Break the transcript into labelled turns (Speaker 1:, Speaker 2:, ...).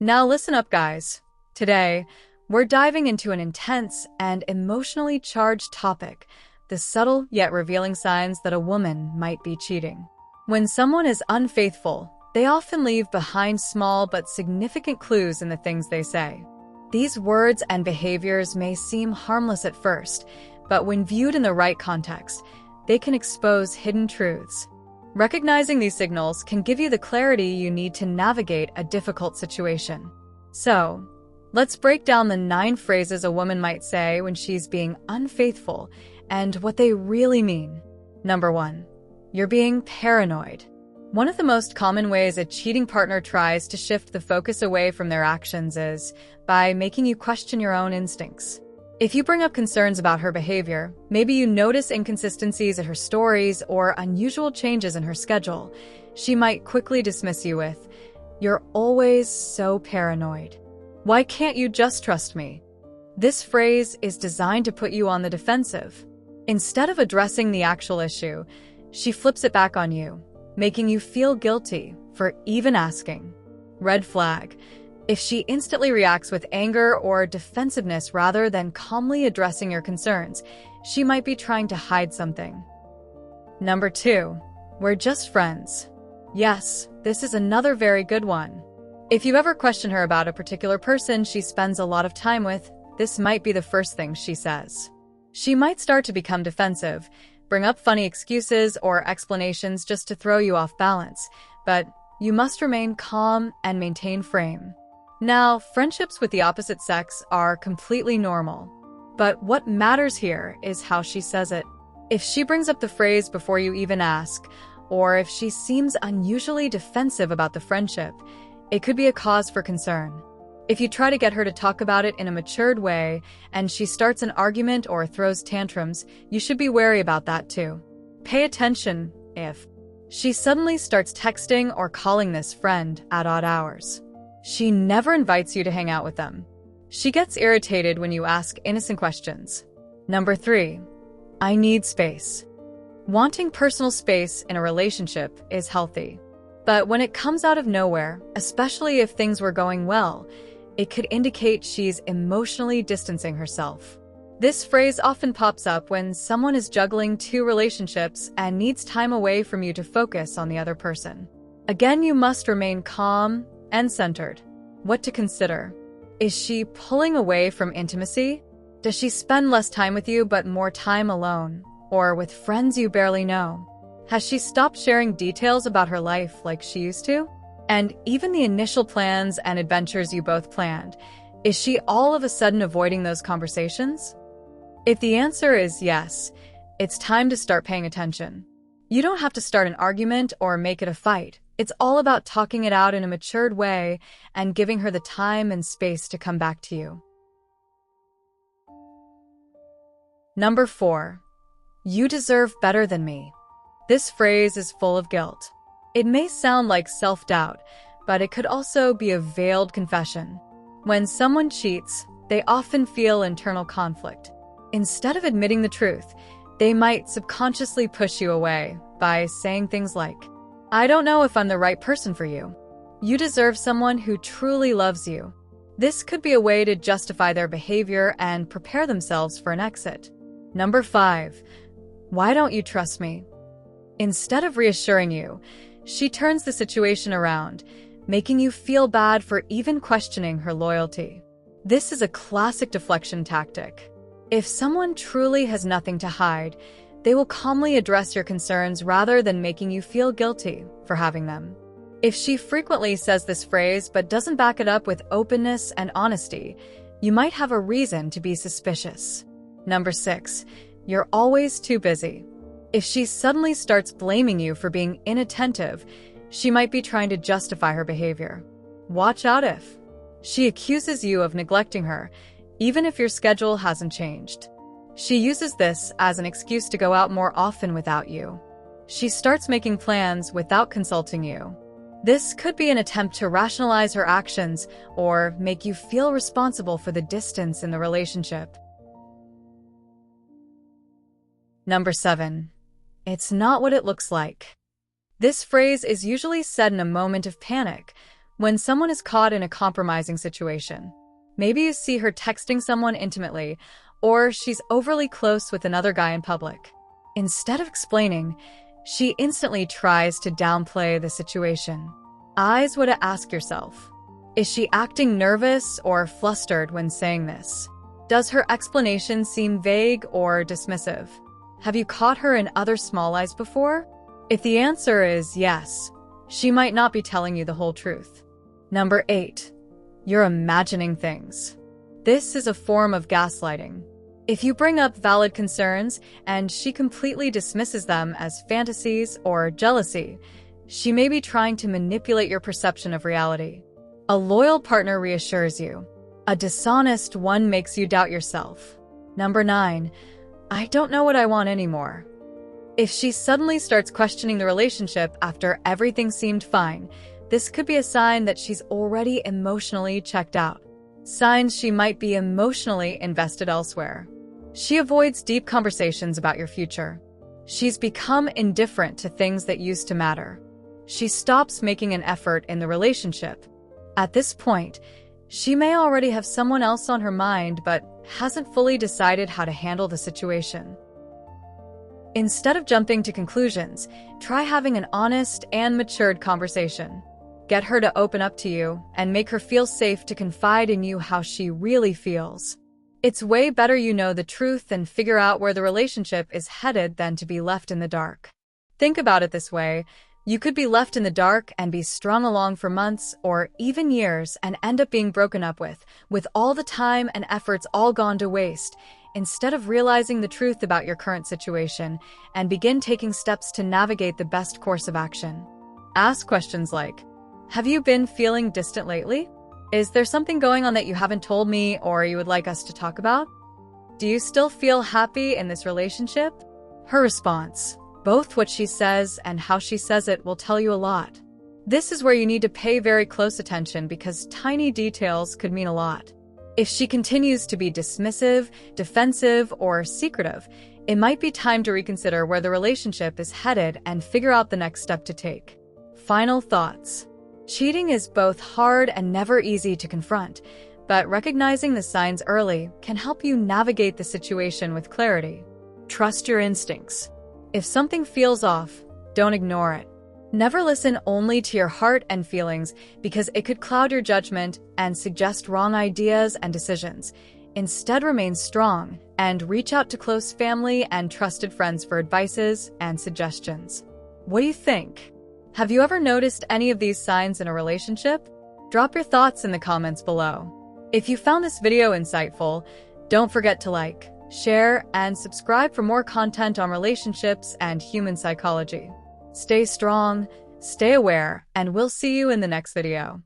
Speaker 1: Now listen up, guys. Today, we're diving into an intense and emotionally charged topic, the subtle yet revealing signs that a woman might be cheating. When someone is unfaithful, they often leave behind small but significant clues in the things they say. These words and behaviors may seem harmless at first, but when viewed in the right context, they can expose hidden truths. Recognizing these signals can give you the clarity you need to navigate a difficult situation. So, let's break down the 9 phrases a woman might say when she's being unfaithful and what they really mean. Number 1. You're being paranoid. One of the most common ways a cheating partner tries to shift the focus away from their actions is by making you question your own instincts. If you bring up concerns about her behavior, maybe you notice inconsistencies in her stories or unusual changes in her schedule, she might quickly dismiss you with, "You're always so paranoid. Why can't you just trust me?" This phrase is designed to put you on the defensive. Instead of addressing the actual issue, she flips it back on you, making you feel guilty for even asking. Red flag. If she instantly reacts with anger or defensiveness rather than calmly addressing your concerns, she might be trying to hide something. Number 2. We're just friends. Yes, this is another very good one. If you ever question her about a particular person she spends a lot of time with, this might be the first thing she says. She might start to become defensive, bring up funny excuses or explanations just to throw you off balance, but you must remain calm and maintain frame. Now, friendships with the opposite sex are completely normal, but what matters here is how she says it. If she brings up the phrase before you even ask, or if she seems unusually defensive about the friendship, it could be a cause for concern. If you try to get her to talk about it in a matured way and she starts an argument or throws tantrums, you should be wary about that too. Pay attention if she suddenly starts texting or calling this friend at odd hours. She never invites you to hang out with them. She gets irritated when you ask innocent questions. Number 3. I need space. Wanting personal space in a relationship is healthy. But when it comes out of nowhere, especially if things were going well, it could indicate she's emotionally distancing herself. This phrase often pops up when someone is juggling 2 relationships and needs time away from you to focus on the other person. Again, you must remain calm and centered. What to consider? Is she pulling away from intimacy? Does she spend less time with you but more time alone, or with friends you barely know? Has she stopped sharing details about her life like she used to? And even the initial plans and adventures you both planned, is she all of a sudden avoiding those conversations? If the answer is yes, it's time to start paying attention. You don't have to start an argument or make it a fight. It's all about talking it out in a matured way and giving her the time and space to come back to you. Number 4. You deserve better than me. This phrase is full of guilt. It may sound like self-doubt, but it could also be a veiled confession. When someone cheats, they often feel internal conflict. Instead of admitting the truth, they might subconsciously push you away by saying things like, "I don't know if I'm the right person for you. You deserve someone who truly loves you." This could be a way to justify their behavior and prepare themselves for an exit. Number 5. Why don't you trust me? Instead of reassuring you, she turns the situation around, making you feel bad for even questioning her loyalty. This is a classic deflection tactic. If someone truly has nothing to hide, they will calmly address your concerns rather than making you feel guilty for having them. If she frequently says this phrase but doesn't back it up with openness and honesty, you might have a reason to be suspicious. Number 6. You're always too busy. If she suddenly starts blaming you for being inattentive, she might be trying to justify her behavior. Watch out if she accuses you of neglecting her, even if your schedule hasn't changed. She uses this as an excuse to go out more often without you. She starts making plans without consulting you. This could be an attempt to rationalize her actions or make you feel responsible for the distance in the relationship. Number 7. It's not what it looks like. This phrase is usually said in a moment of panic, When someone is caught in a compromising situation, maybe you see her texting someone intimately, or she's overly close with another guy in public. Instead of explaining, she instantly tries to downplay the situation. Eyes what to ask yourself. Is she acting nervous or flustered when saying this? Does her explanation seem vague or dismissive? Have you caught her in other small lies before? If the answer is yes, she might not be telling you the whole truth. Number 8. You're imagining things. This is a form of gaslighting. If you bring up valid concerns and she completely dismisses them as fantasies or jealousy, she may be trying to manipulate your perception of reality. A loyal partner reassures you. A dishonest one makes you doubt yourself. Number 9. I don't know what I want anymore. If she suddenly starts questioning the relationship after everything seemed fine, this could be a sign that she's already emotionally checked out. Signs she might be emotionally invested elsewhere. She avoids deep conversations about your future. She's become indifferent to things that used to matter. She stops making an effort in the relationship. At this point, she may already have someone else on her mind but hasn't fully decided how to handle the situation. Instead of jumping to conclusions, try having an honest and matured conversation. Get her to open up to you and make her feel safe to confide in you how she really feels. It's way better you know the truth and figure out where the relationship is headed than to be left in the dark. Think about it this way. You could be left in the dark and be strung along for months or even years and end up being broken up with all the time and efforts all gone to waste, instead of realizing the truth about your current situation and begin taking steps to navigate the best course of action. Ask questions like, have you been feeling distant lately? Is there something going on that you haven't told me or you would like us to talk about? Do you still feel happy in this relationship? Her response, both what she says and how she says it, will tell you a lot. This is where you need to pay very close attention because tiny details could mean a lot. If she continues to be dismissive, defensive, or secretive, it might be time to reconsider where the relationship is headed and figure out the next step to take. Final thoughts. Cheating is both hard and never easy to confront, but recognizing the signs early can help you navigate the situation with clarity. Trust your instincts. If something feels off, don't ignore it. Never listen only to your heart and feelings because it could cloud your judgment and suggest wrong ideas and decisions. Instead, remain strong and reach out to close family and trusted friends for advices and suggestions. What do you think? Have you ever noticed any of these signs in a relationship? Drop your thoughts in the comments below. If you found this video insightful, don't forget to like, share, and subscribe for more content on relationships and human psychology. Stay strong, stay aware, and we'll see you in the next video.